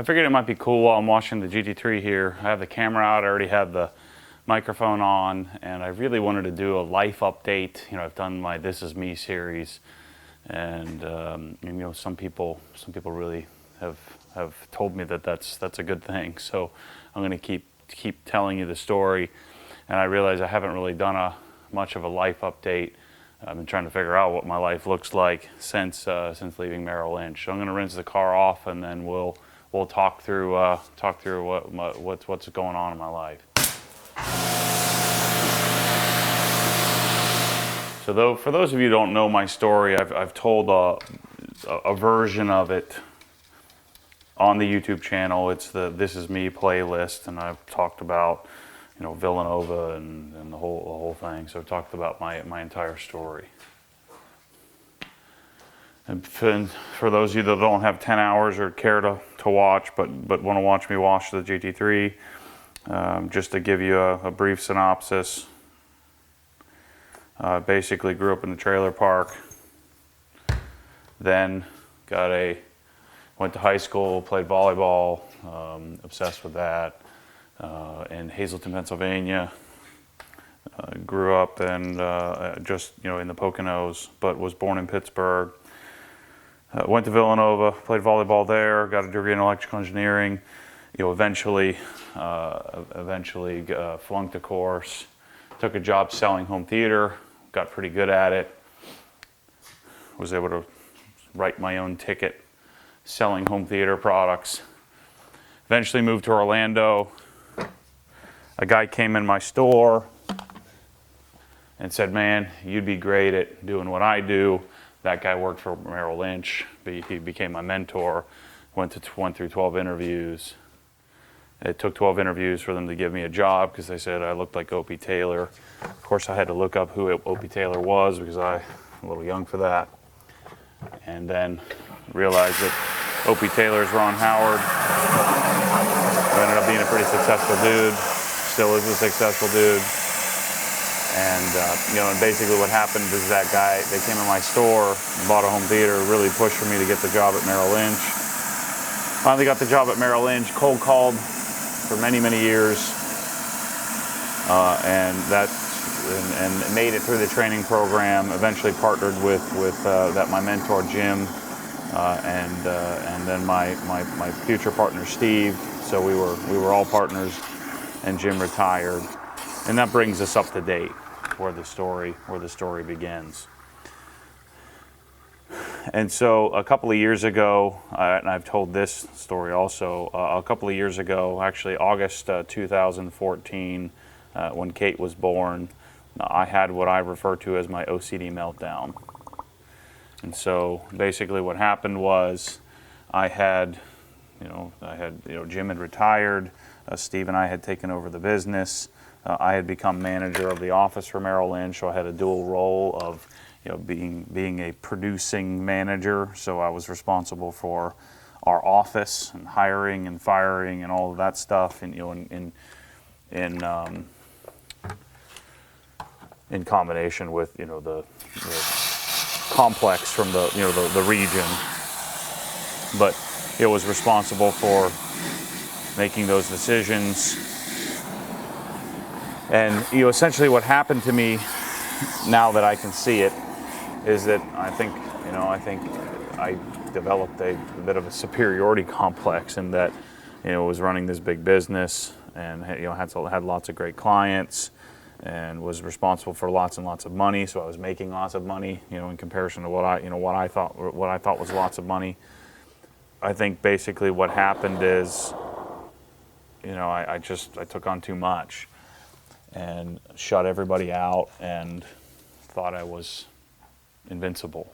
I figured it might be cool while I'm watching the GT3 here. I have the camera out, I already have the microphone on, and I really wanted to do a life update. You know, I've done my This Is Me series, and you know, some people really have told me that that's a good thing. So I'm going to keep telling you the story, and I realize I haven't really done much of a life update. I've been trying to figure out what my life looks like since leaving Merrill Lynch. So I'm going to rinse the car off, and then we'll talk through what's going on in my life. So for those of you who don't know my story, I've told a version of it on the YouTube channel. It's the This Is Me playlist, and I've talked about, you know, Villanova and the whole thing. So I've talked about my entire story. And for those of you that don't have 10 hours or care to watch, but want to watch me wash the GT3, just to give you a brief synopsis. Basically grew up in the trailer park. Then went to high school, played volleyball, obsessed with that. In Hazleton, Pennsylvania. Grew up and just, you know, in the Poconos, but was born in Pittsburgh. Went to Villanova, played volleyball there, got a degree in electrical engineering. You know, eventually flunked a course, took a job selling home theater, got pretty good at it. Was able to write my own ticket selling home theater products. Eventually moved to Orlando. A guy came in my store and said, "Man, you'd be great at doing what I do." That guy worked for Merrill Lynch. He became my mentor. Went through 12 interviews. It took 12 interviews for them to give me a job because they said I looked like Opie Taylor. Of course, I had to look up who Opie Taylor was because I'm a little young for that. And then realized that Opie Taylor's Ron Howard, who ended up being a pretty successful dude, still is a successful dude. And you know, and basically what happened is that guy, they came in my store, bought a home theater, really pushed for me to get the job at Merrill Lynch. Finally got the job at Merrill Lynch, cold called for many years, and made it through the training program. Eventually partnered with my mentor Jim, and then my future partner Steve. So we were all partners, and Jim retired, and that brings us up to date where the story begins. And so a couple of years ago, and I've told this story also, a couple of years ago, actually August 2014, when Kate was born, I had what I refer to as my OCD meltdown. And so basically what happened was Jim had retired, Steve and I had taken over the business. I had become manager of the office for Merrill Lynch, so I had a dual role of, you know, being a producing manager. So I was responsible for our office and hiring and firing and all of that stuff, and, you know, in combination with, you know, the complex from the, you know, the region. But it was responsible for making those decisions. And, you know, essentially what happened to me, now that I can see it, is that I think I developed a bit of a superiority complex in that, you know, was running this big business and, you know, had lots of great clients and was responsible for lots and lots of money. So I was making lots of money, you know, in comparison to what I thought was lots of money. I think basically what happened is, you know, I took on too much and shut everybody out and thought I was invincible,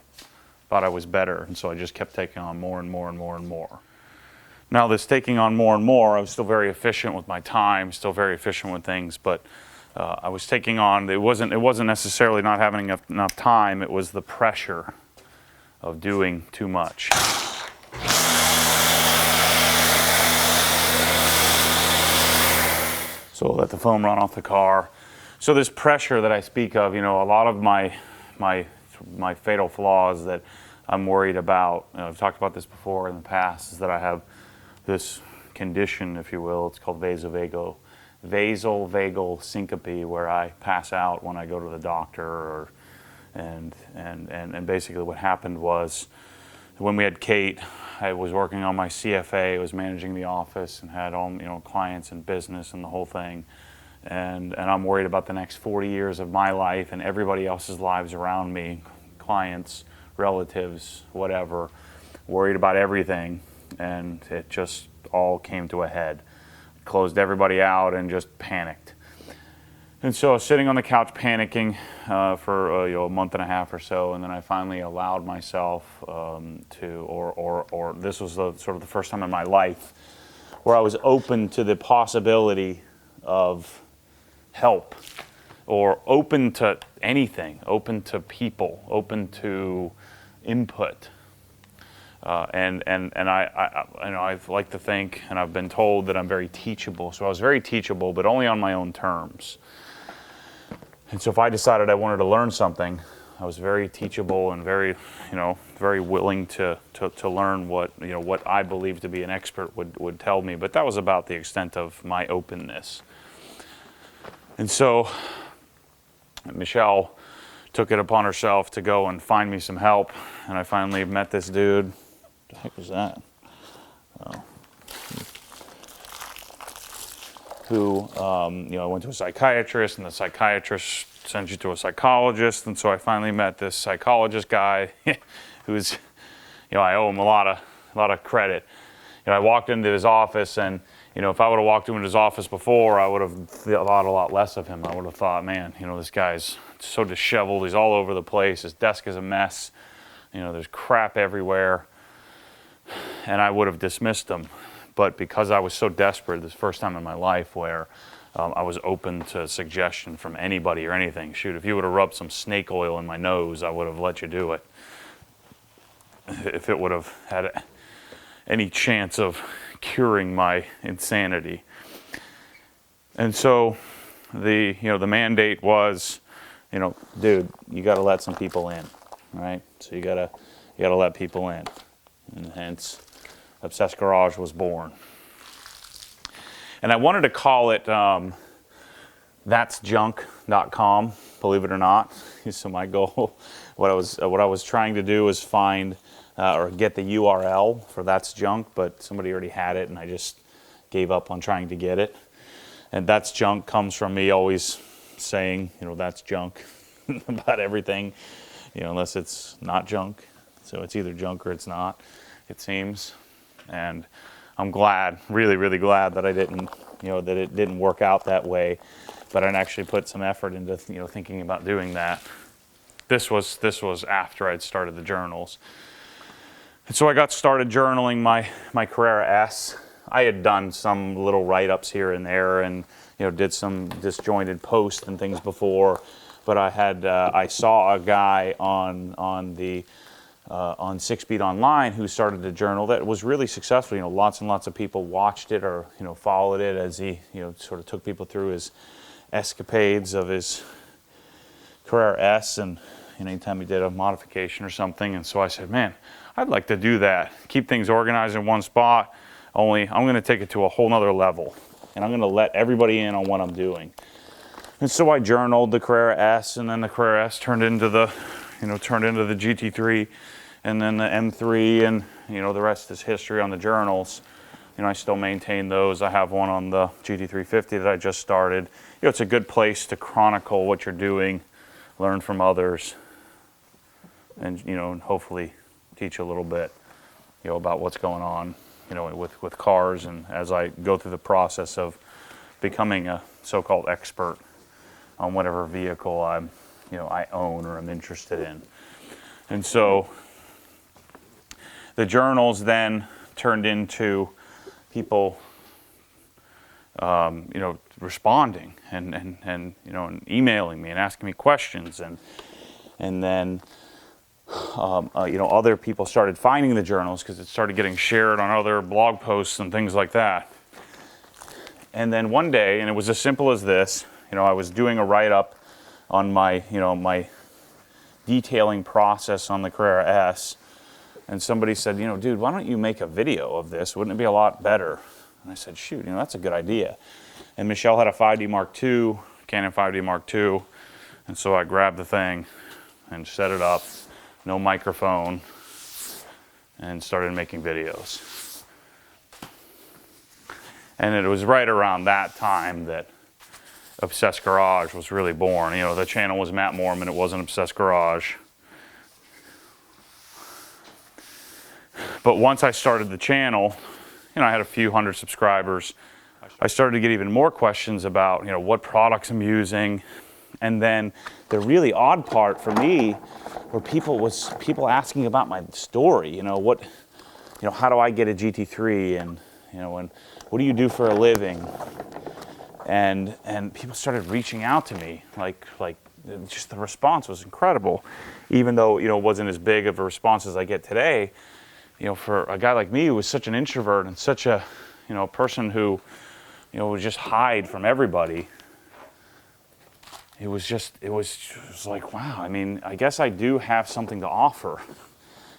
thought I was better, and so I just kept taking on more and more and more and more. Now this taking on more and more, I was still very efficient with my time, still very efficient with things, but I was taking on, it wasn't necessarily not having enough time, it was the pressure of doing too much. So let the foam run off the car. So this pressure that I speak of, you know, a lot of my fatal flaws that I'm worried about, you know, I've talked about this before in the past, is that I have this condition, if you will. It's called vasovagal syncope, where I pass out when I go to the doctor. And basically what happened was, when we had Kate, I was working on my CFA, was managing the office, and had all, clients and business and the whole thing. And I'm worried about the next 40 years of my life and everybody else's lives around me, clients, relatives, whatever, worried about everything. And it just all came to a head. Closed everybody out and just panicked. And so I was sitting on the couch panicking for a month and a half or so, and then I finally allowed myself or this was sort of the first time in my life where I was open to the possibility of help, or open to anything, open to people, open to input. And I like to think, and I've been told, that I'm very teachable. So I was very teachable, but only on my own terms. And so if I decided I wanted to learn something, I was very teachable and very willing to learn what I believed to be an expert would tell me. But that was about the extent of my openness. And so Michelle took it upon herself to go and find me some help. And I finally met this dude. What the heck was that? Who, I went to a psychiatrist, and the psychiatrist sends you to a psychologist. And so I finally met this psychologist guy who's, I owe him a lot of credit. I walked into his office, and, if I would have walked into his office before, I would have thought a lot less of him. I would have thought, man, this guy's so disheveled. He's all over the place. His desk is a mess. There's crap everywhere. And I would have dismissed him. But because I was so desperate, this first time in my life where I was open to suggestion from anybody or anything. Shoot, if you would have rubbed some snake oil in my nose, I would have let you do it. If it would have had any chance of curing my insanity. And so the mandate was, dude, you got to let some people in, right? So you got to let people in, and hence Obsessed Garage was born. And I wanted to call it that'sjunk.com, believe it or not. So my goal, what I was trying to do was find or get the URL for That's Junk, but somebody already had it, and I just gave up on trying to get it. And That's Junk comes from me always saying, that's junk about everything, unless it's not junk. So it's either junk or it's not, it seems. And I'm glad, really, really glad that I didn't, that it didn't work out that way. But I actually put some effort into, thinking about doing that. This was after I'd started the journals. And so I got started journaling my Carrera S. I had done some little write-ups here and there, and did some disjointed posts and things before. But I saw a guy on 6 Speed Online who started a journal that was really successful. Lots and lots of people watched it or followed it as he sort of took people through his escapades of his Carrera S, and anytime he did a modification or something. And so I said, man, I'd like to do that. Keep things organized in one spot. Only I'm going to take it to a whole nother level, and I'm going to let everybody in on what I'm doing. And so I journaled the Carrera S, and then the Carrera S turned into the GT3, and then the M3, and the rest is history on the journals. I still maintain those. I have one on the GT350 that I just started. It's a good place to chronicle what you're doing, learn from others, and hopefully teach a little bit about what's going on with cars, and as I go through the process of becoming a so-called expert on whatever vehicle I own or I'm interested in. And so the journals then turned into people responding and emailing me and asking me questions, and then other people started finding the journals because it started getting shared on other blog posts and things like that. And then one day, and it was as simple as this, I was doing a write-up on my detailing process on the Carrera S, And somebody said, dude, why don't you make a video of this? Wouldn't it be a lot better? And I said, shoot, that's a good idea. And Michelle had a 5D Mark II, Canon 5D Mark II. And so I grabbed the thing and set it up, no microphone, and started making videos. And it was right around that time that Obsessed Garage was really born. The channel was Matt Moorman, it wasn't Obsessed Garage. But once I started the channel, I had a few hundred subscribers. I started to get even more questions about, what products I'm using. And then the really odd part for me were people asking about my story. How do I get a GT3, and and what do you do for a living? And people started reaching out to me, like just the response was incredible, even though it wasn't as big of a response as I get today. For a guy like me who was such an introvert and such a person who would just hide from everybody. It was like, wow, I guess I do have something to offer.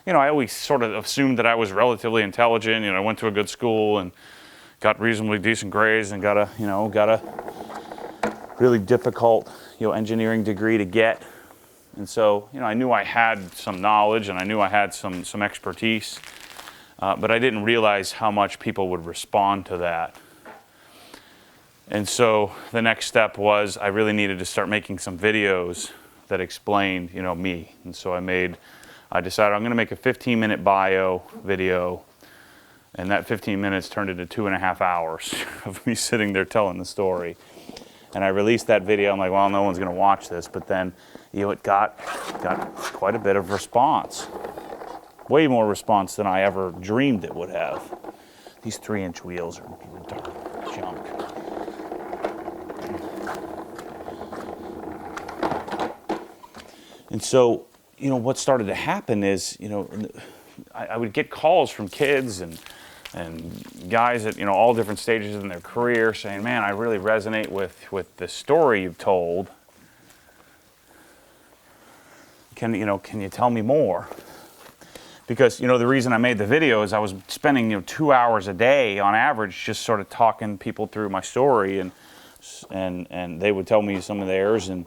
I always sort of assumed that I was relatively intelligent. I went to a good school and got reasonably decent grades and got a really difficult, engineering degree to get. And so, I knew I had some knowledge and I knew I had some expertise, but I didn't realize how much people would respond to that. And so the next step was I really needed to start making some videos that explained, me. And so I decided I'm going to make a 15-minute bio video, and that 15 minutes turned into 2.5 hours of me sitting there telling the story. And I released that video. I'm like, well, no one's going to watch this. But then, it got quite a bit of response. Way more response than I ever dreamed it would have. These 3-inch wheels are junk. And so, what started to happen is, I would get calls from kids and guys at all different stages in their career saying, man, I really resonate with the story you've told. Can you tell me more? Because the reason I made the video is I was spending 2 hours a day on average just sort of talking people through my story, and they would tell me some of theirs, and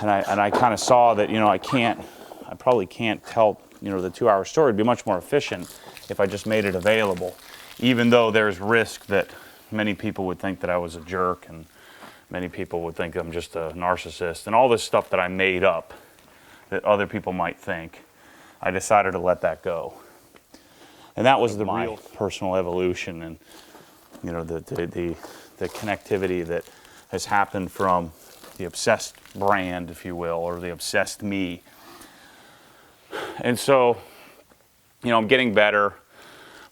I kind of saw that I probably can't tell the 2-hour story. It'd be much more efficient if I just made it available, even though there's risk that many people would think that I was a jerk, and many people would think I'm just a narcissist, and all this stuff that I made up that other people might think. I decided to let that go. And that was my real personal evolution, and the connectivity that has happened from the Obsessed brand, if you will, or the Obsessed me. And so, I'm getting better,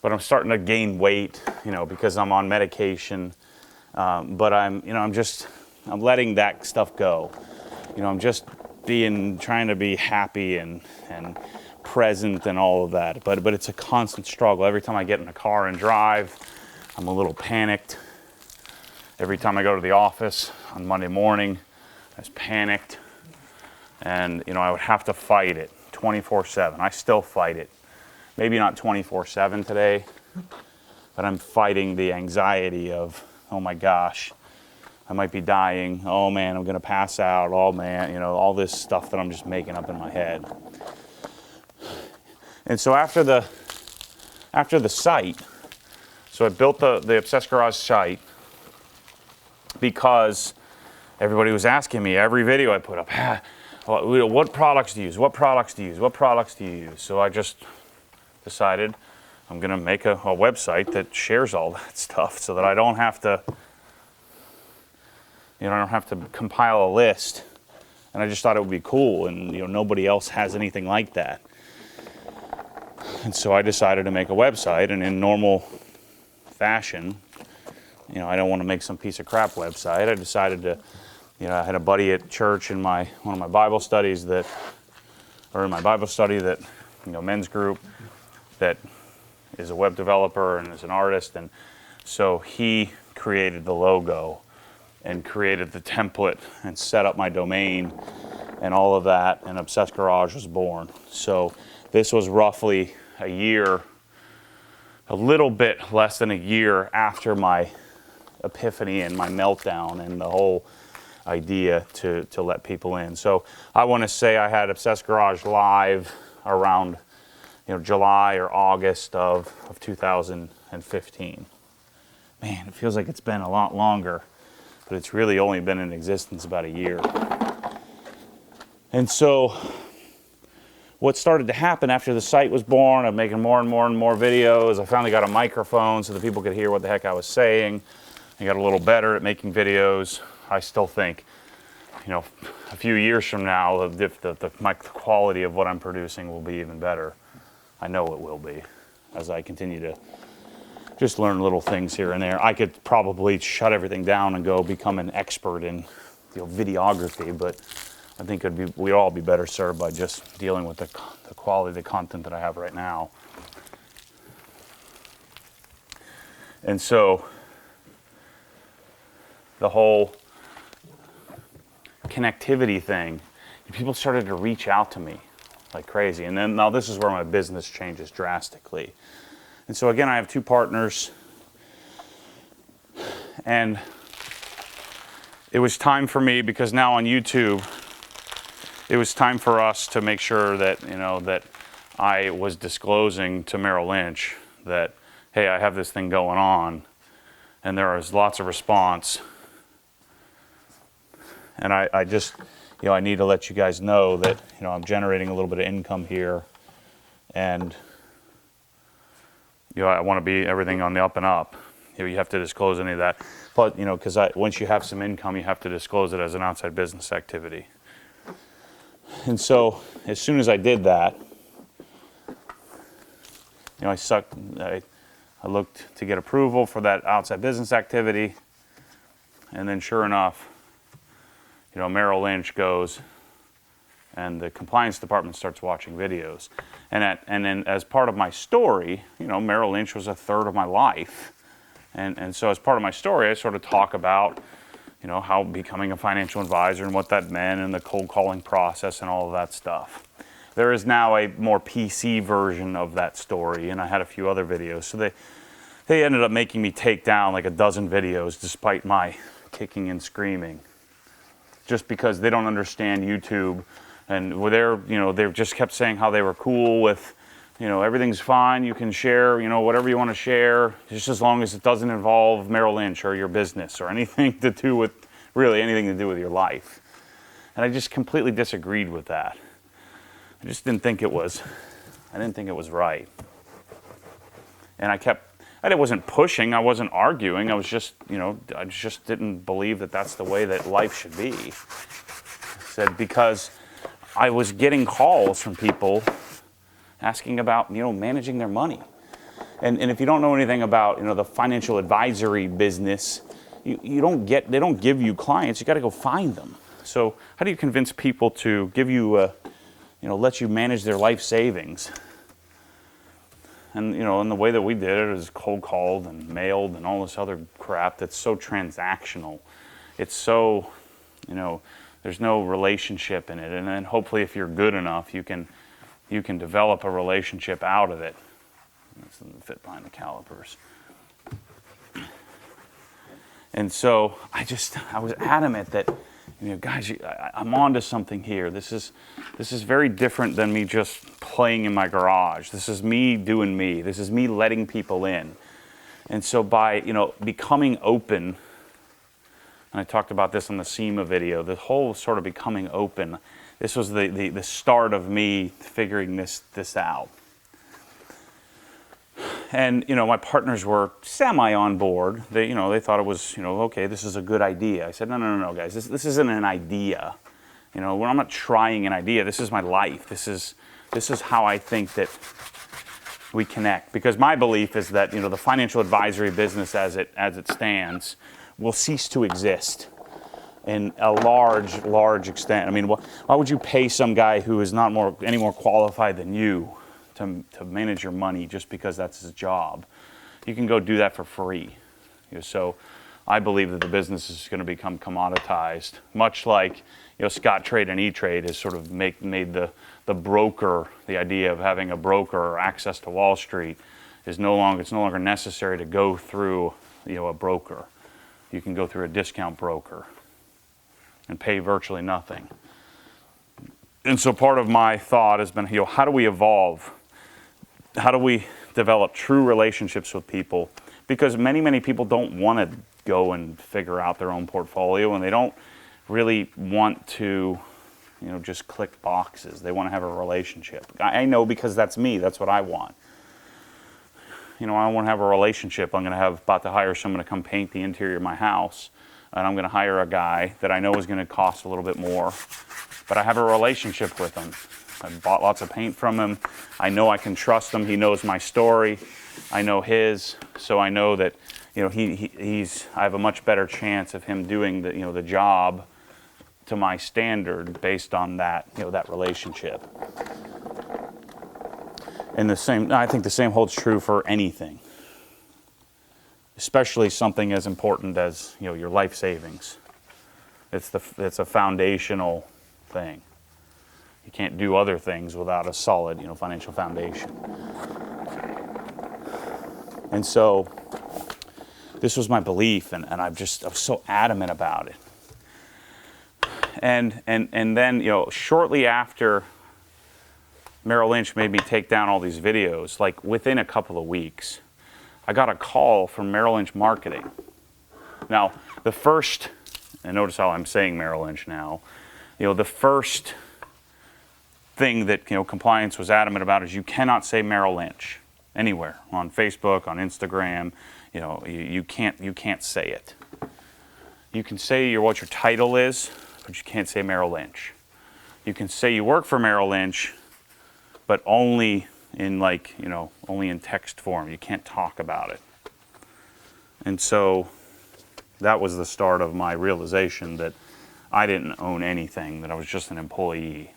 but I'm starting to gain weight, because I'm on medication. But I'm letting that stuff go. I'm just trying to be happy and present and all of that. But it's a constant struggle. Every time I get in a car and drive, I'm a little panicked. Every time I go to the office on Monday morning, I was panicked. And, I would have to fight it 24/7. I still fight it. Maybe not 24/7 today, but I'm fighting the anxiety of, oh my gosh, I might be dying. Oh man, I'm going to pass out. Oh man, all this stuff that I'm just making up in my head. And so after the site, so I built the Obsessed Garage site because everybody was asking me every video I put up, what products do you use? What products do you use? What products do you use? So I just decided I'm going to make a website that shares all that stuff so that I don't have to, I don't have to compile a list. And I just thought it would be cool, and nobody else has anything like that. And so I decided to make a website, and in normal fashion, I don't want to make some piece of crap website. I decided to, I had a buddy at church in one of my Bible studies in my Bible study that, men's group, that is a web developer and is an artist, and so he created the logo and created the template and set up my domain and all of that, and Obsessed Garage was born. So This was roughly a year, a little bit less than a year after my epiphany and my meltdown and the whole idea to let people in. So I want to say I had Obsessed Garage live around July or August of 2015. Man, it feels like it's been a lot longer, but it's really only been in existence about a year. And so what started to happen after the site was born, I'm making more and more videos. I finally got a microphone so that people could hear what the heck I was saying. I got a little better at making videos. I still think, a few years from now, the quality of what I'm producing will be even better. I know it will be, as I continue to just learn little things here and there. I could probably shut everything down and go become an expert in videography, but I think we'd all be better served by just dealing with the quality of the content that I have right now. And so the whole connectivity thing, people started to reach out to me like crazy. And then now this is where my business changes drastically. And so again, I have two partners, and it was time for me, because now on YouTube, it was time for us to make sure that, that I was disclosing to Merrill Lynch that, hey, I have this thing going on, and there is lots of response. And I just, I need to let you guys know that, I'm generating a little bit of income here, and I want to be everything on the up and up. You have to disclose any of that. But, because once you have some income, you have to disclose it as an outside business activity. And so, as soon as I did that, I looked to get approval for that outside business activity, and then sure enough, Merrill Lynch goes, and the compliance department starts watching videos. And then as part of my story, Merrill Lynch was a third of my life. And so as part of my story, I sort of talk about, how becoming a financial advisor and what that meant, and the cold calling process and all of that stuff. There is now a more PC version of that story, and I had a few other videos. So they ended up making me take down like a dozen videos despite my kicking and screaming, just because they don't understand YouTube. And they just kept saying how they were cool with, everything's fine, you can share, whatever you want to share, just as long as it doesn't involve Merrill Lynch or your business or anything to do with your life. And I just completely disagreed with that. I just didn't think it was right. And I wasn't pushing, I wasn't arguing, I was just, I just didn't believe that that's the way that life should be. I said, because I was getting calls from people asking about, managing their money. And if you don't know anything about, the financial advisory business, they don't give you clients, you got to go find them. So how do you convince people to give you, let you manage their life savings? And, and the way that we did it is cold called and mailed and all this other crap that's so transactional. It's so, there's no relationship in it. And then hopefully if you're good enough, you can develop a relationship out of it. This doesn't fit behind the calipers. And so I was adamant that, guys, I'm onto something here. This is very different than me just playing in my garage. This is me doing me. This is me letting people in. And so by, becoming open, and I talked about this on the SEMA video, the whole sort of becoming open, this was the start of me figuring this out. And, my partners were semi on board. They thought it was, okay, this is a good idea. I said, no, guys, this isn't an idea. When I'm not trying an idea, this is my life. This is how I think that we connect. Because my belief is that, the financial advisory business as it stands will cease to exist in a large extent. I mean, why would you pay some guy who is not any more qualified than you to manage your money just because that's his job? You can go do that for free. So I believe that the business is going to become commoditized, much like Scottrade and E-Trade has sort of made the broker, the idea of having a broker or access to Wall Street it's no longer necessary to go through a broker. You can go through a discount broker and pay virtually nothing. And so part of my thought has been, how do we evolve? How do we develop true relationships with people? Because many people don't want to go and figure out their own portfolio, and they don't really want to, just click boxes. They want to have a relationship. I know because that's me. That's what I want. I want to have a relationship. I'm about to hire someone to come paint the interior of my house, and I'm going to hire a guy that I know is going to cost a little bit more, but I have a relationship with him. I bought lots of paint from him. I know I can trust him. He knows my story. I know his, so I know that I have a much better chance of him doing the job to my standard based on that that relationship. And I think the same holds true for anything, especially something as important as your life savings. It's a foundational thing. You can't do other things without a solid financial foundation. And so this was my belief, and I was so adamant about it. And then shortly after Merrill Lynch made me take down all these videos, like within a couple of weeks, I got a call from Merrill Lynch marketing. Now, and notice how I'm saying Merrill Lynch now, the first thing that compliance was adamant about is you cannot say Merrill Lynch anywhere on Facebook, on Instagram. You can't say it. You can say what your title is, but you can't say Merrill Lynch. You can say you work for Merrill Lynch, but only in only in text form. You can't talk about it. And so that was the start of my realization that I didn't own anything, that I was just an employee.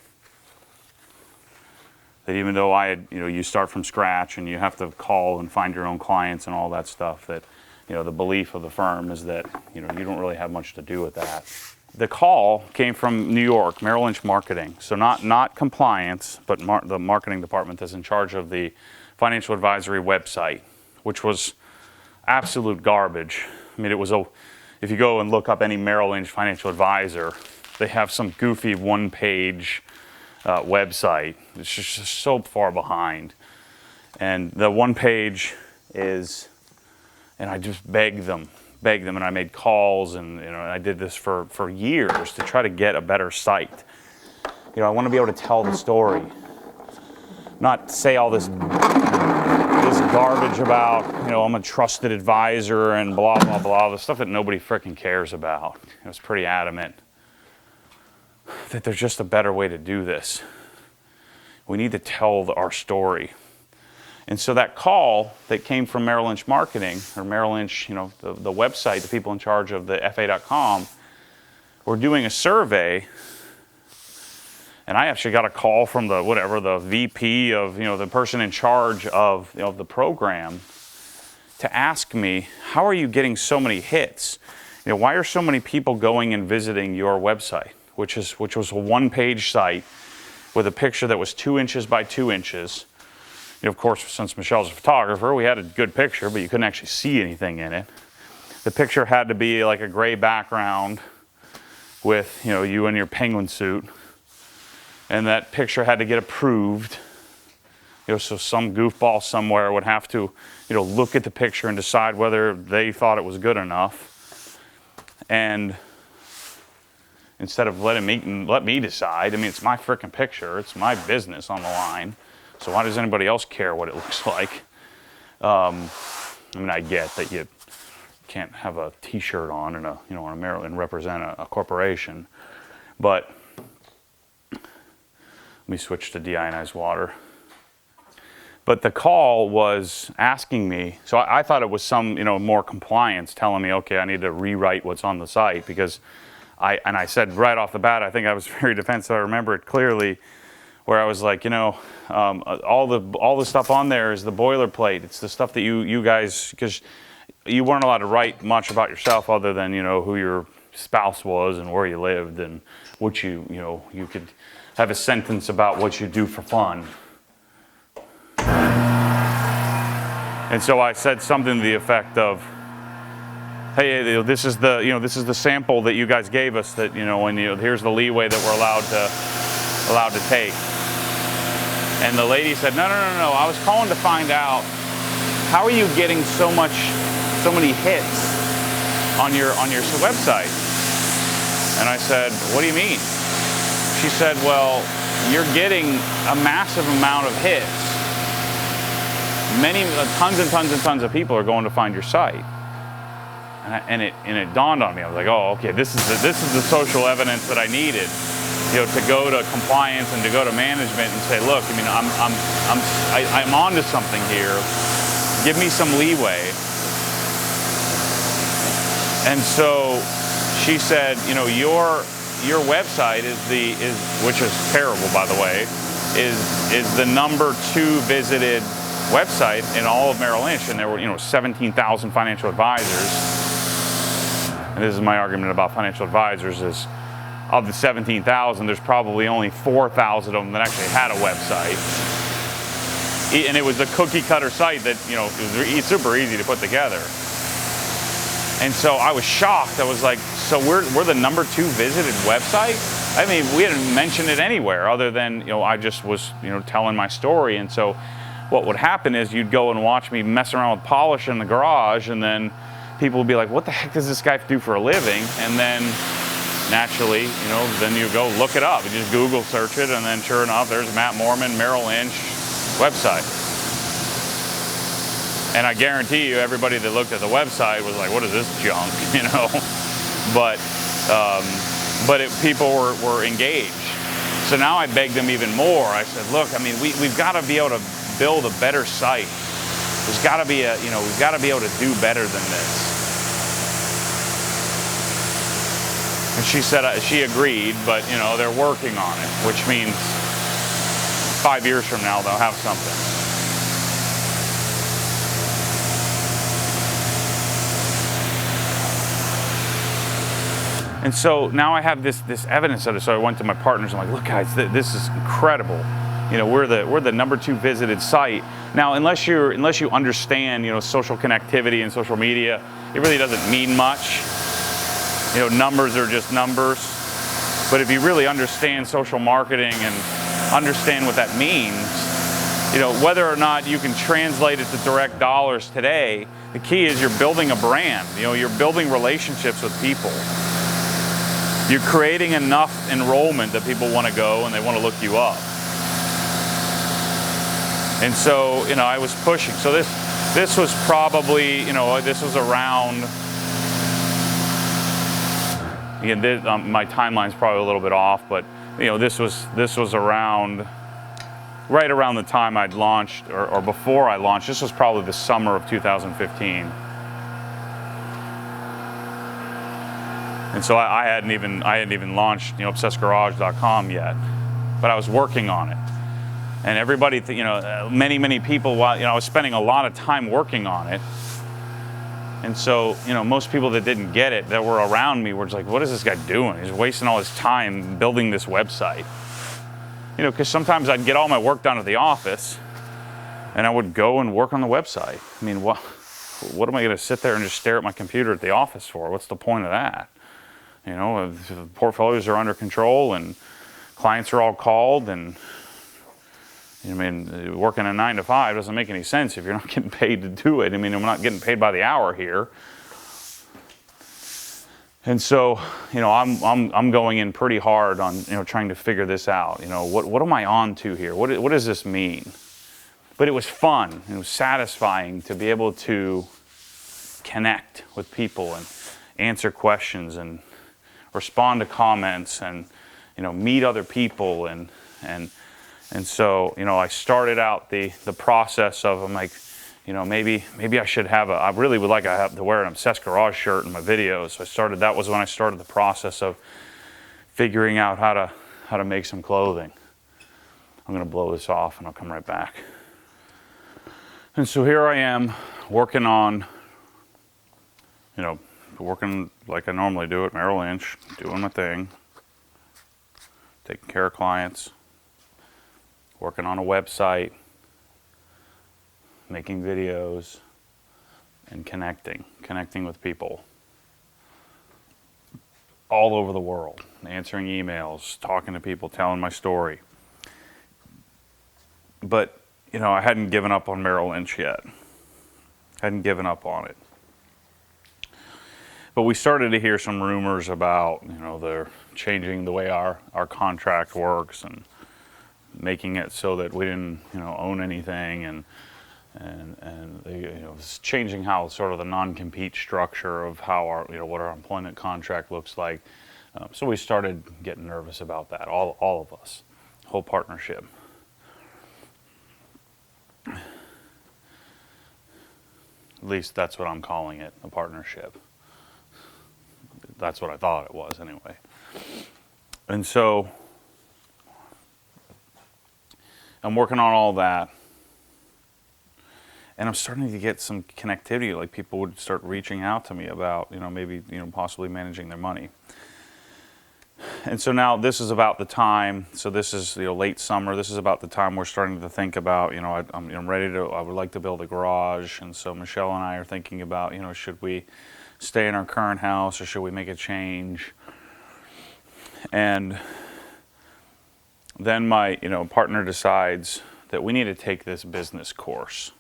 That even though I had, you start from scratch and you have to call and find your own clients and all that stuff, that, the belief of the firm is that, you don't really have much to do with that. The call came from New York, Merrill Lynch Marketing. So not compliance, but the marketing department that's in charge of the financial advisory website, which was absolute garbage. I mean, if you go and look up any Merrill Lynch financial advisor, they have some goofy one-page website. It's just so far behind. And the one page is, and I just begged them, and I made calls, and I did this for years to try to get a better site. I want to be able to tell the story, not say all this garbage about, I'm a trusted advisor and blah, blah, blah, the stuff that nobody frickin' cares about. I was pretty adamant that there's just a better way to do this. We need to tell our story. And so that call that came from Merrill Lynch Marketing, or Merrill Lynch, the website, the people in charge of the FA.com, were doing a survey, and I actually got a call from the VP of, the person in charge of the program to ask me, how are you getting so many hits? Why are so many people going and visiting your website, which was a one-page site with a picture that was 2 inches by 2 inches. Of course, since Michelle's a photographer, we had a good picture, but you couldn't actually see anything in it. The picture had to be like a gray background with, you in your penguin suit. And that picture had to get approved. So some goofball somewhere would have to, look at the picture and decide whether they thought it was good enough. And instead of let me decide, it's my frickin' picture, it's my business on the line. So why does anybody else care what it looks like? I get that you can't have a T-shirt on and on a Merrill and represent a corporation, but let me switch to deionized water. But the call was asking me, so I thought it was some more compliance telling me, okay, I need to rewrite what's on the site, because I said right off the bat, I think I was very defensive. I remember it clearly, where I was like, all the stuff on there is the boilerplate. It's the stuff that you guys, because you weren't allowed to write much about yourself other than, you know, who your spouse was and where you lived and what you know, you could have a sentence about what you do for fun. And so I said something to the effect of, hey, this is the sample that you guys gave us, that, you know, and, you know, here's the leeway that we're allowed to take. And the lady said, no, I was calling to find out, how are you getting so many hits on your website? And I said, what do you mean? She said, well, you're getting a massive amount of hits. Tons of people are going to find your site. And it dawned on me. I was like, oh, okay, this is the social evidence that I needed, you know, to go to compliance and to go to management and say, look, I mean, I'm onto something here. Give me some leeway. And so she said, you know, your website is which is terrible, by the way, is the number 2 visited website in all of Merrill Lynch, and there were, you know, 17,000 financial advisors. And this is my argument about financial advisors: is of the 17,000, there's probably only 4,000 of them that actually had a website. And it was a cookie cutter site that, you know, it was super easy to put together. And so I was shocked. I was like, so we're the number 2 visited website? I mean, we hadn't mentioned it anywhere other than, you know, I just was, you know, telling my story. And so what would happen is you'd go and watch me mess around with polish in the garage, and then people would be like, what the heck does this guy do for a living? And then naturally, you know, then you go look it up. You just Google search it, and then sure enough, there's Matt Moorman, Merrill Lynch website. And I guarantee you, everybody that looked at the website was like, what is this junk, you know? But people were engaged. So now I begged them even more. I said, look, I mean, we've got to be able to build a better site. There's got to be we've got to be able to do better than this. And she said, she agreed, but, you know, they're working on it, which means 5 years from now, they'll have something. And so now I have this evidence of it. So I went to my partners. I'm like, look, guys, this is incredible. You know, we're the number 2 visited site. Now, unless you understand, you know, social connectivity and social media, it really doesn't mean much. You know, numbers are just numbers. But if you really understand social marketing and understand what that means, you know, whether or not you can translate it to direct dollars today, the key is you're building a brand. You know, you're building relationships with people. You're creating enough enrollment that people want to go and they want to look you up. And so, you know, I was pushing. So this was probably, you know, this was around, again, my timeline's probably a little bit off, but, you know, this was around, right around the time I'd launched, or before I launched. This was probably the summer of 2015. And so I hadn't even launched, you know, obsessgarage.com yet, but I was working on it. And everybody, you know, many people, while, you know, I was spending a lot of time working on it. And so, you know, most people that didn't get it, that were around me, were just like, what is this guy doing? He's wasting all his time building this website. You know, because sometimes I'd get all my work done at the office, and I would go and work on the website. I mean, what am I going to sit there and just stare at my computer at the office for? What's the point of that? You know, if the portfolios are under control and clients are all called, and I mean, working a 9 to 5 doesn't make any sense if you're not getting paid to do it. I mean, I'm not getting paid by the hour here. And so, you know, I'm going in pretty hard on, you know, trying to figure this out. You know, what am I on to here? What does this mean? But it was fun. It was satisfying to be able to connect with people and answer questions and respond to comments and, you know, meet other people and so, you know, I started out the process of, I'm like, you know, maybe I should have I really would like to wear an Obsessed Garage shirt in my videos. So that was when I started the process of figuring out how to make some clothing. I'm going to blow this off and I'll come right back. And so here I am working on working like I normally do at Merrill Lynch, doing my thing, taking care of clients, working on a website, making videos, and connecting with people all over the world, answering emails, talking to people, telling my story. But, I hadn't given up on Merrill Lynch yet. Hadn't given up on it. But we started to hear some rumors about, they're changing the way our contract works and making it so that we didn't, own anything, and they, changing how sort of the non-compete structure of how what our employment contract looks like. So we started getting nervous about that, all of us, whole partnership. At least that's what I'm calling it, a partnership. That's what I thought it was anyway. And so I'm working on all that. And I'm starting to get some connectivity, like people would start reaching out to me about, maybe, possibly managing their money. And so now this is about the time, so this is, late summer, this is about the time we're starting to think about, I'm ready to, I would like to build a garage. And so Michelle and I are thinking about, should we stay in our current house or should we make a change? And then my, partner decides that we need to take this business course.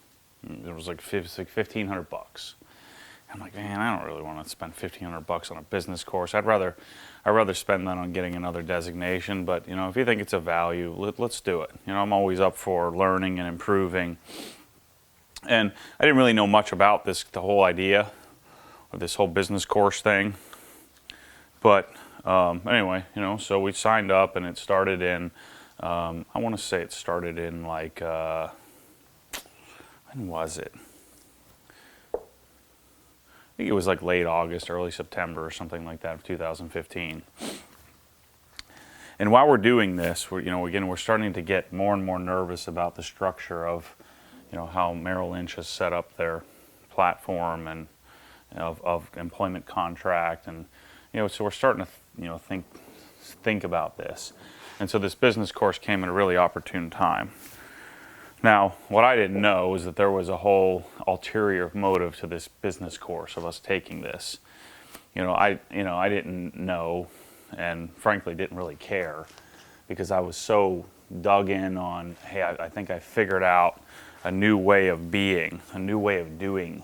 It was like $1,500. I'm like, man, I don't really want to spend $1,500 on a business course. I'd rather spend that on getting another designation. But if you think it's a value, let's do it. I'm always up for learning and improving. And I didn't really know much about the whole idea of this whole business course thing. But anyway, so we signed up, and it started in. I want to say it started in like. When was it? I think it was like late August, early September or something like that of 2015. And while we're doing this, we're starting to get more and more nervous about the structure of, how Merrill Lynch has set up their platform and of employment contract, and so we're starting to think about this. And so this business course came at a really opportune time. Now, what I didn't know is that there was a whole ulterior motive to this business course of us taking this. I didn't know, and frankly didn't really care, because I was so dug in on, hey, I think I figured out a new way of being, a new way of doing,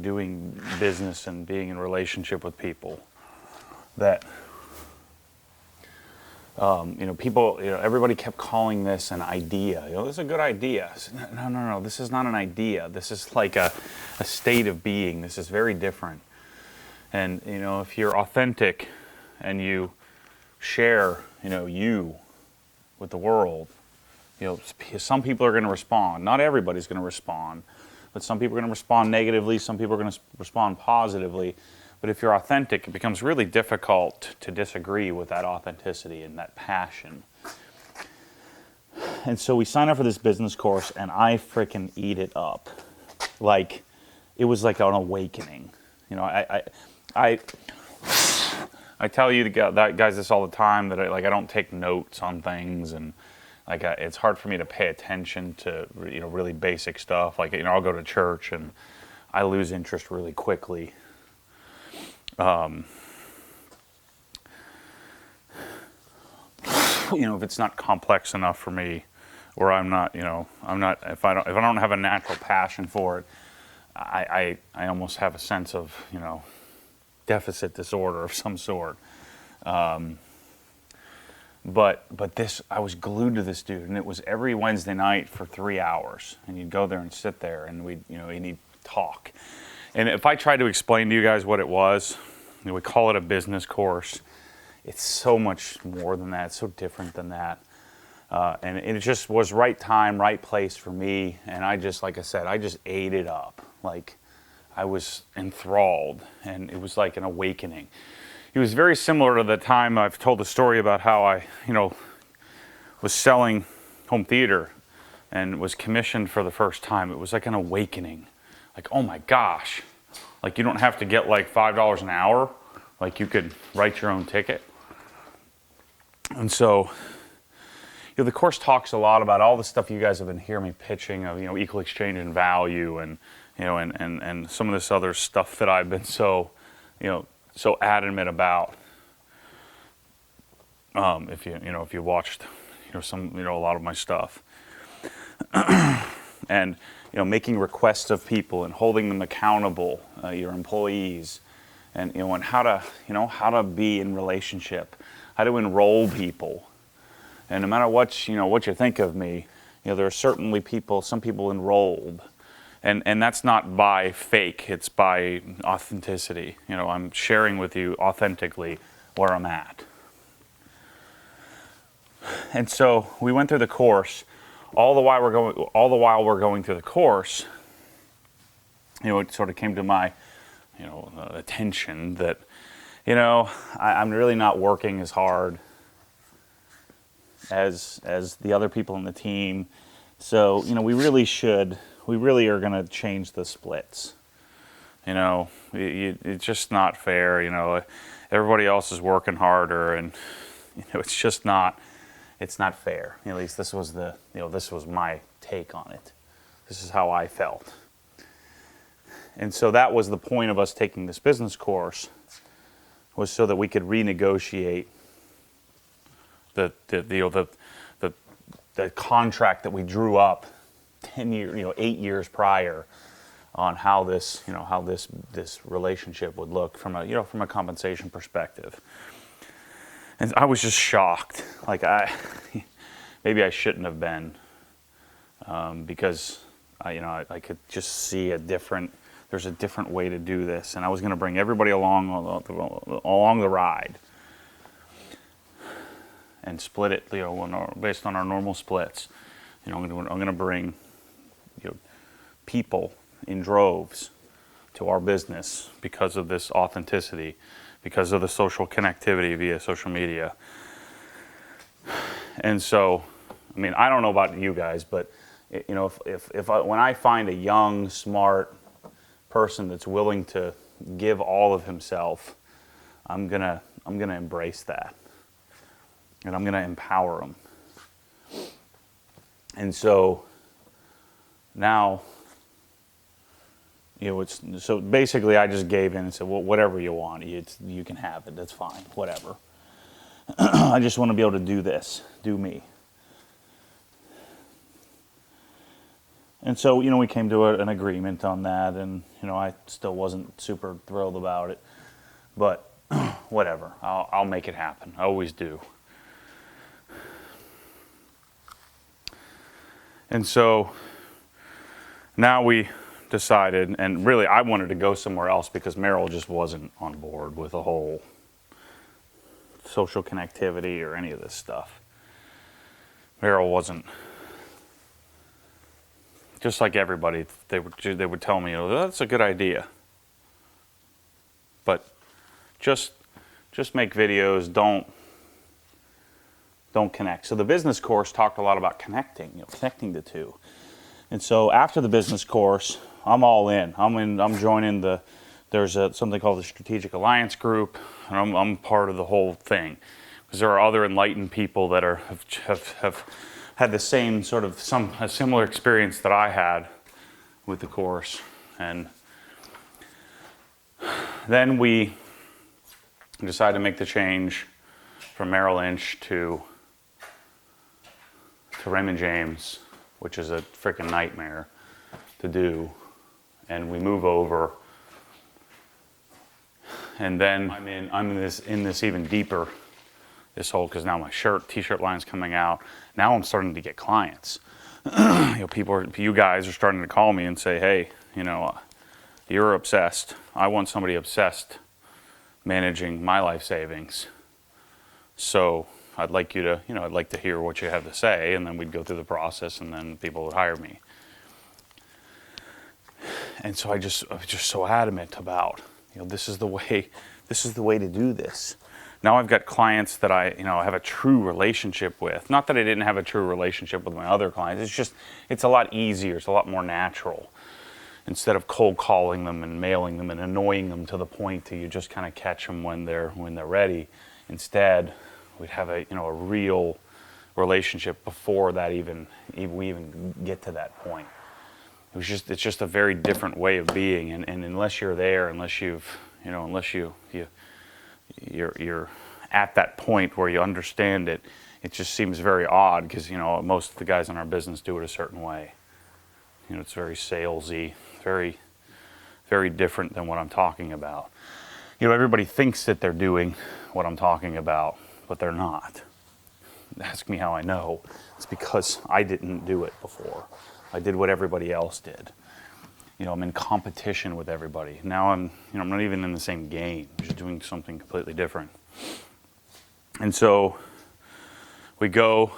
doing business and being in relationship with people. That people, everybody kept calling this an idea. This is a good idea. No, this is not an idea. This is like a state of being. This is very different. And, if you're authentic and you share, you with the world, some people are going to respond. Not everybody's going to respond, but some people are going to respond negatively. Some people are going to respond positively. But if you're authentic, it becomes really difficult to disagree with that authenticity and that passion. And so we signed up for this business course, and I freaking eat it up. Like, it was like an awakening. I tell you guys this all the time, that I don't take notes on things, and it's hard for me to pay attention to really basic stuff. I'll go to church and I lose interest really quickly. If it's not complex enough for me, or if I don't have a natural passion for it, I almost have a sense of, deficit disorder of some sort. But this, I was glued to this dude, and it was every Wednesday night for 3 hours, and you'd go there and sit there, and and he'd talk. And if I tried to explain to you guys what it was, we call it a business course. It's so much more than that. It's so different than that. And it just was right time, right place for me. And I just, like I said, I just ate it up. Like, I was enthralled, and it was like an awakening. It was very similar to the time I've told the story about how I, was selling home theater and was commissioned for the first time. It was like an awakening. Like, oh my gosh, Like, you don't have to get like $5 an hour. Like, you could write your own ticket. And so, the course talks a lot about all the stuff you guys have been hearing me pitching of, equal exchange and value, and, and some of this other stuff that I've been so adamant about. If you watched, a lot of my stuff, and making requests of people and holding them accountable, your employees, and and how to be in relationship, how to enroll people, and no matter what you think of me, there are certainly some people enrolled, and that's not by fake, it's by authenticity. I'm sharing with you authentically where I'm at. And so we went through the course. All the while we're going through the course, it sort of came to my, attention that, I'm really not working as hard as the other people in the team. So, we really are going to change the splits. It's just not fair. Everybody else is working harder, and, it's not fair. At least this was this was my take on it. This is how I felt. And so that was the point of us taking this business course, was so that we could renegotiate the contract that we drew up 8 years prior, on how this relationship would look from a compensation perspective. And I was just shocked. Like, maybe I shouldn't have been, because I could just see there's a different way to do this, and I was going to bring everybody along the ride, and split it, based on our normal splits. I'm going to bring people in droves to our business because of this authenticity, because of the social connectivity via social media. And so, I don't know about you guys, but when I find a young, smart person that's willing to give all of himself, I'm gonna embrace that, and I'm gonna empower him. And so now, so basically I just gave in and said, well, whatever you want, you can have it, that's fine, whatever. I just want to be able to do me. And so, we came to an agreement on that, and, I still wasn't super thrilled about it, but whatever, I'll make it happen, I always do. And so now we decided, and really I wanted to go somewhere else because Meryl just wasn't on board with the whole social connectivity or any of this stuff. Meryl wasn't. Just like everybody, they would tell me, that's a good idea, but just make videos, don't connect. So the business course talked a lot about connecting the two. And so after the business course, I'm all in. I'm joining there's something called the Strategic Alliance Group, and I'm part of the whole thing, because there are other enlightened people that have had the same sort of a similar experience that I had with the course. And then we decided to make the change from Merrill Lynch to Raymond James, which is a freaking nightmare to do. And we move over, and then I'm in this even deeper, this whole, because now my t-shirt line's coming out. Now I'm starting to get clients. You guys are starting to call me and say, hey, you're obsessed. I want somebody obsessed managing my life savings. So I'd like you to, I'd like to hear what you have to say, and then we'd go through the process, and then people would hire me. And so I was just so adamant about, this is the way to do this. Now I've got clients that I have a true relationship with. Not that I didn't have a true relationship with my other clients. It's a lot easier. It's a lot more natural. instead of cold calling them and mailing them and annoying them to the point that you just kind of catch them when they're ready. Instead, we'd have a real relationship before that we even get to that point. It's just a very different way of being, and unless you're there, unless you're at that point where you understand it, it just seems very odd, because most of the guys in our business do it a certain way. It's very salesy, very, very different than what I'm talking about. Everybody thinks that they're doing what I'm talking about, but they're not. Ask me how I know. It's because I didn't do it before. I did what everybody else did. I'm in competition with everybody. Now I'm not even in the same game. I'm just doing something completely different. And so we go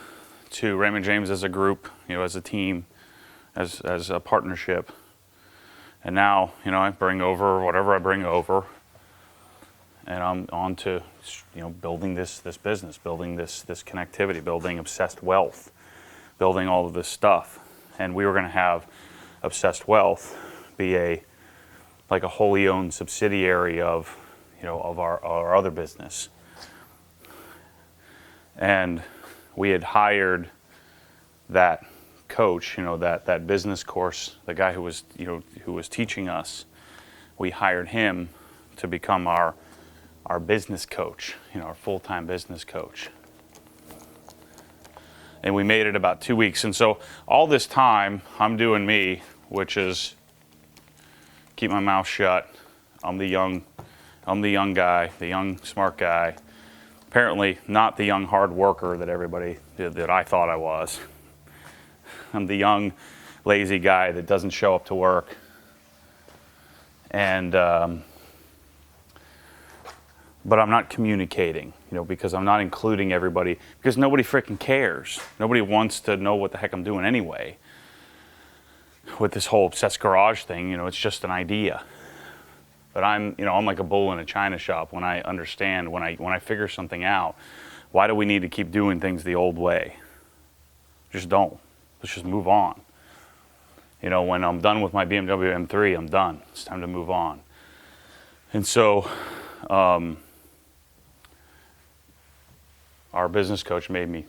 to Raymond James as a group, as a team, as a partnership. And now, I bring over whatever I bring over, and I'm on to, building this business, building this connectivity, building Obsessed Wealth, building all of this stuff. And we were going to have Obsessed Wealth be a wholly owned subsidiary of our other business. And we had hired that coach, that business course, the guy who was teaching us. We hired him to become our business coach, our full-time business coach. And we made it about 2 weeks. And so all this time, I'm doing me, which is keep my mouth shut. I'm the young guy, the young smart guy. Apparently not the young hard worker that I thought I was. I'm the young lazy guy that doesn't show up to work. And but I'm not communicating, because I'm not including everybody, because nobody freaking cares. Nobody wants to know what the heck I'm doing anyway. With this whole Obsessed Garage thing, it's just an idea. But I'm like a bull in a china shop when I understand, when I figure something out. Why do we need to keep doing things the old way? Just don't. Let's just move on. When I'm done with my BMW M3, I'm done. It's time to move on. And so, our business coach made me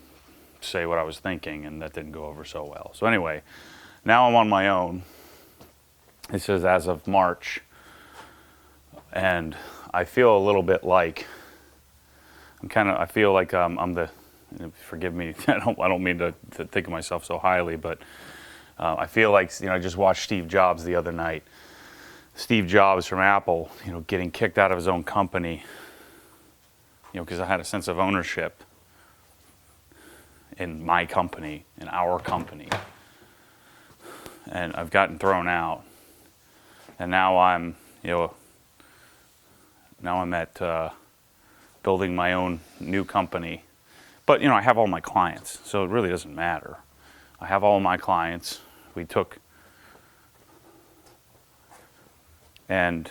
say what I was thinking, and that didn't go over so well. So anyway, now I'm on my own. It says as of March, and I feel a little bit like I feel like I'm the. Forgive me, I don't mean to think of myself so highly, but I feel like I just watched Steve Jobs the other night. Steve Jobs from Apple, getting kicked out of his own company, because I had a sense of ownership in my company, in our company, and I've gotten thrown out, and now I'm at building my own new company. But, I have all my clients, so it really doesn't matter. I have all my clients. We took, and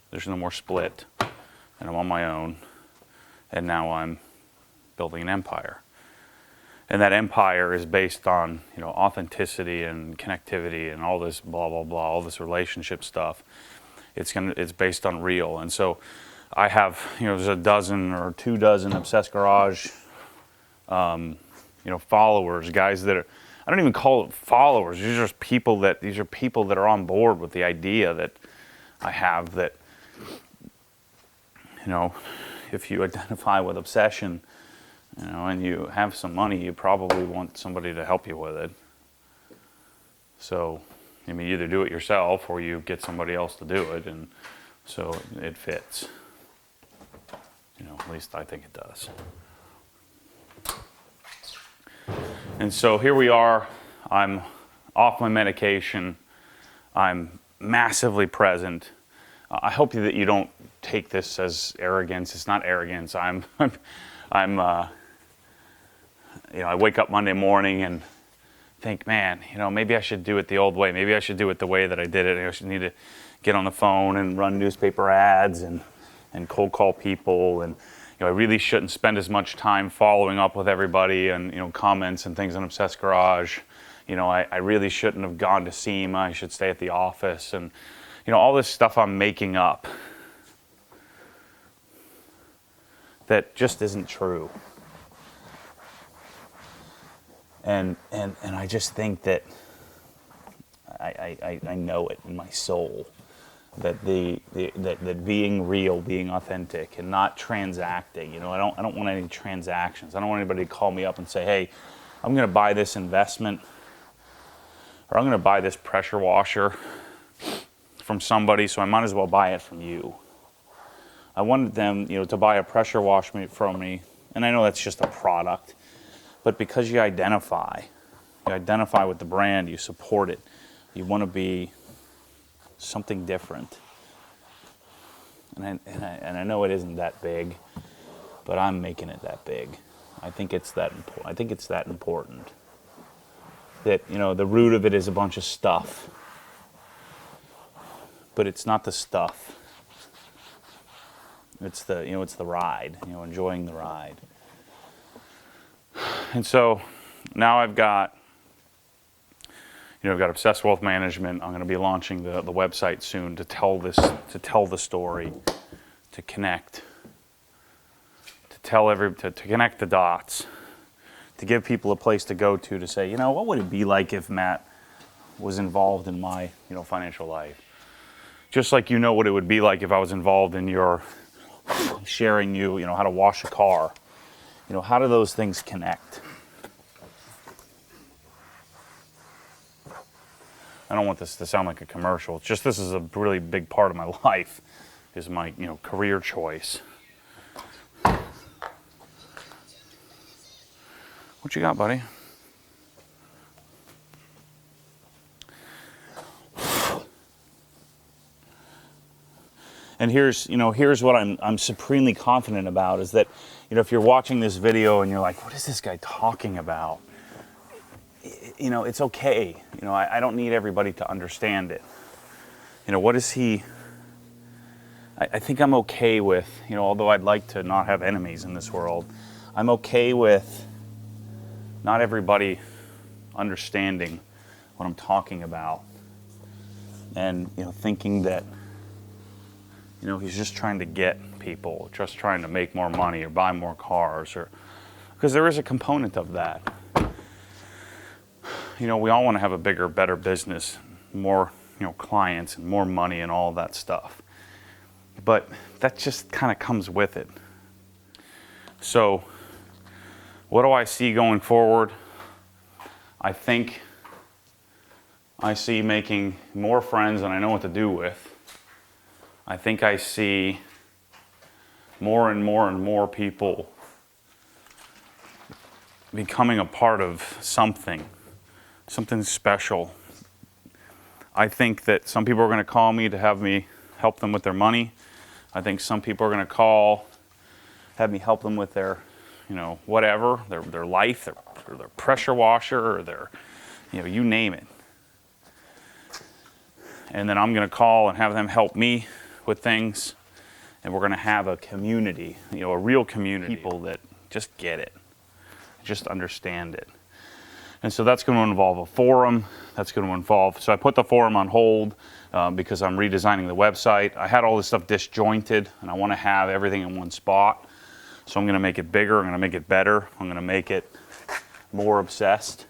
there's no more split, and I'm on my own, and now I'm building an empire. And that empire is based on, authenticity and connectivity and all this blah, blah, blah, all this relationship stuff. It's based on real. And so I have, there's a dozen or 24 Obsessed Garage, followers, guys that are, I don't even call it followers. These are people that are on board with the idea that I have, that, if you identify with obsession, and you have some money, you probably want somebody to help you with it. So, you either do it yourself or you get somebody else to do it, and so it fits. At least I think it does. And so here we are. I'm off my medication. I'm massively present. I hope that you don't take this as arrogance. It's not arrogance. I wake up Monday morning and think, man, maybe I should do it the old way. Maybe I should do it the way that I did it. I should need to get on the phone and run newspaper ads and cold call people. And I really shouldn't spend as much time following up with everybody and comments and things on Obsessed Garage. I really shouldn't have gone to SEMA. I should stay at the office. And, all this stuff I'm making up that just isn't true. And I just think that I know it in my soul that that being real, being authentic, and not transacting. I don't want any transactions. I don't want anybody to call me up and say, "Hey, I'm going to buy this investment, or I'm going to buy this pressure washer from somebody, so I might as well buy it from you." I wanted them, to buy a pressure wash from me, and I know that's just a product, but because you identify with the brand, you support it, you want to be something different. And I know it isn't that big, but I'm making it that big. I think it's that important. That the root of it is a bunch of stuff, but it's not the stuff. It's the ride. Enjoying the ride. And so now I've got Obsessed Wealth Management. I'm going to be launching the website soon to tell the story, to connect, to connect the dots, to give people a place to go to say, what would it be like if Matt was involved in my, financial life? Just like what it would be like if I was involved in your sharing how to wash a car. How do those things connect? I don't want this to sound like a commercial. It's just this is a really big part of my life, is my career choice. What you got, buddy? And here's what I'm supremely confident about is that, if you're watching this video and you're like, what is this guy talking about? It's okay. I don't need everybody to understand it. What is he? I think I'm okay with, although I'd like to not have enemies in this world, I'm okay with not everybody understanding what I'm talking about. And, thinking that, he's just trying to get people, just trying to make more money or buy more cars, because there is a component of that. We all want to have a bigger, better business, more, clients and more money and all that stuff. But that just kind of comes with it. So, what do I see going forward? I think I see making more friends than I know what to do with. I think I see more and more and more people becoming a part of something special. I think that some people are going to call me to have me help them with their money. I think some people are going to have me help them with their, whatever, their life, their pressure washer, or their, you name it. And then I'm going to call and have them help me with things. And we're going to have a community, a real community, people that just get it, just understand it. And so that's going to involve a forum. So I put the forum on hold because I'm redesigning the website. I had all this stuff disjointed, and I want to have everything in one spot. So I'm going to make it bigger. I'm going to make it better. I'm going to make it more obsessed.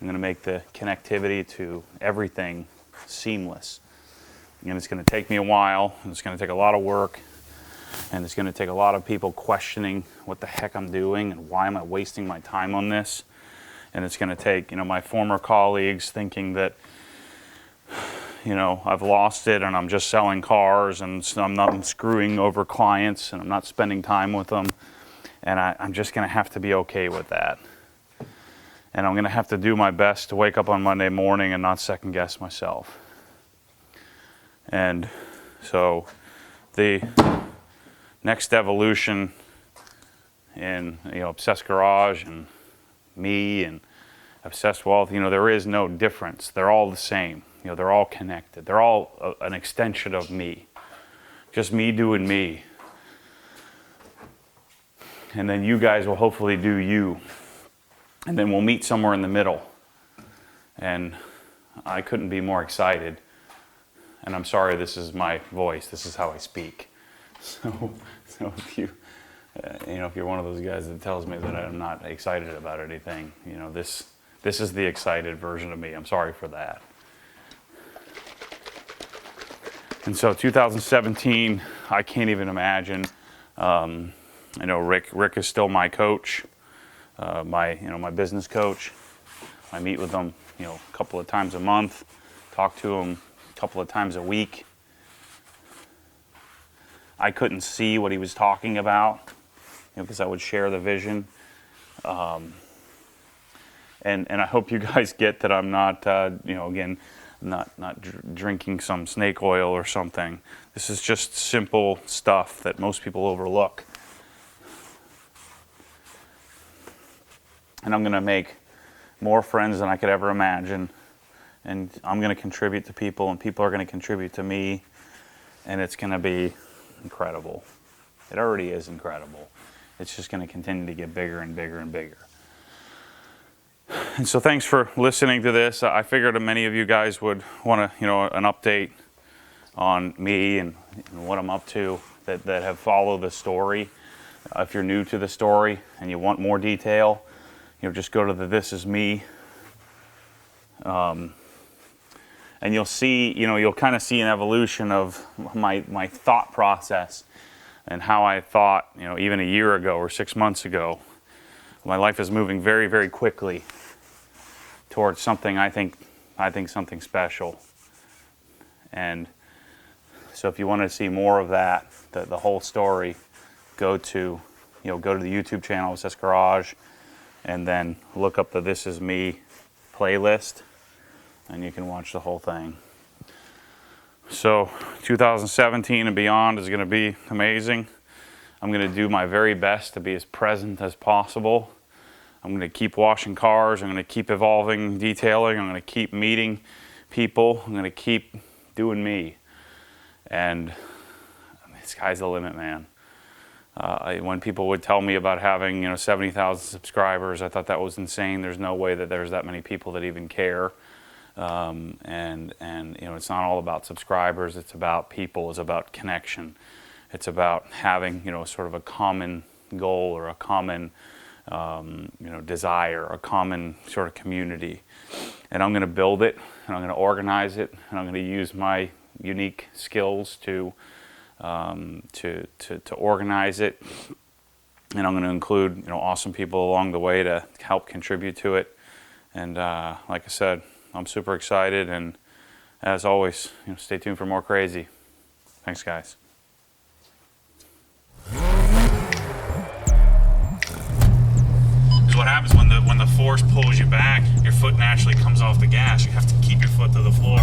I'm going to make the connectivity to everything seamless. And it's going to take me a while, and it's going to take a lot of work, and it's going to take a lot of people questioning what the heck I'm doing and why am I wasting my time on this. And it's going to take, my former colleagues thinking that, I've lost it and I'm just selling cars and I'm screwing over clients and I'm not spending time with them. And I'm just going to have to be okay with that. And I'm going to have to do my best to wake up on Monday morning and not second guess myself. And so the next evolution in, Obsessed Garage and me and Obsessed Wealth, there is no difference. They're all the same. They're all connected. They're all an extension of me. Just me doing me. And then you guys will hopefully do you. And then we'll meet somewhere in the middle. And I couldn't be more excited. And I'm sorry, this is my voice. This is how I speak. So if you know, if you're one of those guys that tells me that I'm not excited about anything, you know, this is the excited version of me. I'm sorry for that. And so 2017, I can't even imagine. I know Rick is still my coach, my business coach. I meet with him, you know, a couple of times a month, talk to him a couple of times a week. I couldn't see what he was talking about, you know, because I would share the vision. And I hope you guys get that I'm not, you know, again, not drinking some snake oil or something. This is just simple stuff that most people overlook. And I'm going to make more friends than I could ever imagine. And I'm going to contribute to people, and people are going to contribute to me. And it's going to be incredible. It already is incredible. It's just going to continue to get bigger and bigger and bigger. And so thanks for listening to this. I figured many of you guys would want to, you know, an update on me and what I'm up to that have followed the story. If you're new to the story and you want more detail, you know, just go to the This Is Me. And you'll see, you know, you'll kind of see an evolution of my thought process and how I thought, you know, even a year ago or 6 months ago. My life is moving very, very quickly towards something I think something special. And so if you want to see more of that, the whole story, go to the YouTube channel, SS Garage, and then look up the This Is Me playlist, and you can watch the whole thing. So 2017 and beyond is going to be amazing. I'm going to do my very best to be as present as possible. I'm going to keep washing cars. I'm going to keep evolving detailing. I'm going to keep meeting people. I'm going to keep doing me. And the sky's the limit, man. When people would tell me about having, you know, 70,000 subscribers, I thought that was insane. There's no way that there's that many people that even care. And you know, it's not all about subscribers. It's about people. It's about connection. It's about having, you know, sort of a common goal or a common, you know, desire, a common sort of community. And I'm going to build it, and I'm going to organize it, and I'm going to use my unique skills to organize it. And I'm going to include, you know, awesome people along the way to help contribute to it. And like I said, I'm super excited. And as always, you know, stay tuned for more crazy. Thanks, guys. What happens when the force pulls you back, your foot naturally comes off the gas. You have to keep your foot to the floor.